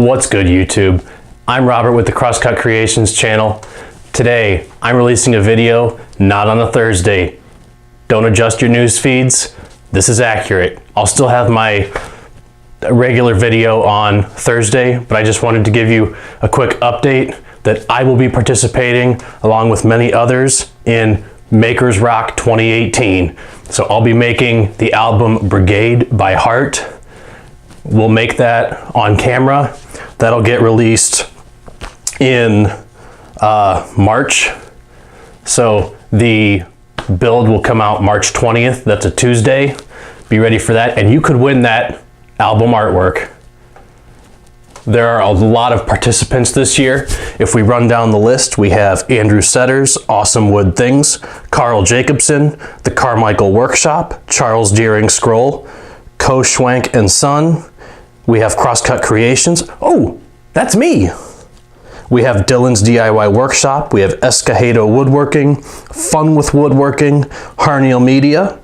What's good, YouTube? I'm Robert with the Crosscut Creations channel. Today, I'm releasing a video not on a Thursday. Don't adjust your news feeds. This is accurate. I'll still have my regular video on Thursday, but I just wanted to give you a quick update that I will be participating along with many others in Makers Rock 2018. So I'll be making the album Brigade by Heart. We'll make that on camera. That'll get released in March. So the build will come out March 20th. That's a Tuesday. Be ready for that. And you could win that album artwork. There are a lot of participants this year. If we run down the list, we have Andrew Setters, Awesome Wood Things, Carl Jacobson, The Carmichael Workshop, Charles Deering Scroll, Co Schwank and Son. We have Crosscut Creations. Oh, that's me. We have Dylan's DIY Workshop. We have Escajedo Woodworking, Fun with Woodworking, Harniel Media,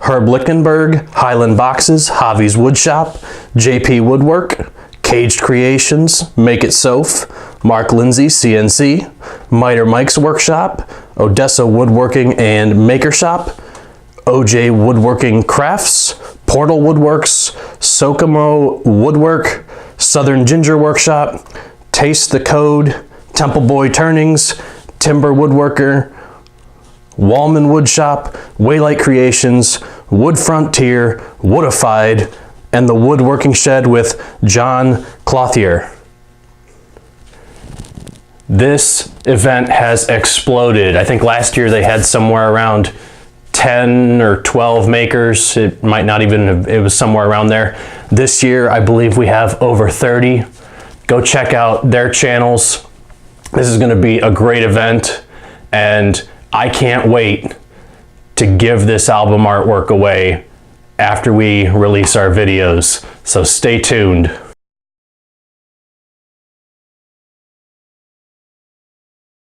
Herb Lichtenberg, Highland Boxes, Javi's Woodshop, JP Woodwork, Caged Creations, Make It Soph, Mark Lindsay, CNC, Miter Mike's Workshop, Odessa Woodworking and Maker Shop, OJ Woodworking Crafts, Portal Woodworks, Sokomo Woodwork, Southern Ginger Workshop, Taste the Code, Temple Boy Turnings, Timber Woodworker, Wallman Woodshop, Waylight Creations, Wood Frontier, Woodified, and the Woodworking Shed with John Clothier. This event has exploded. I think last year they had somewhere around 10 or 12 makers. It might not even have, it was somewhere around there. This year, I believe we have over 30. Go check out their channels. This is gonna be a great event, and I can't wait to give this album artwork away after we release our videos. So stay tuned.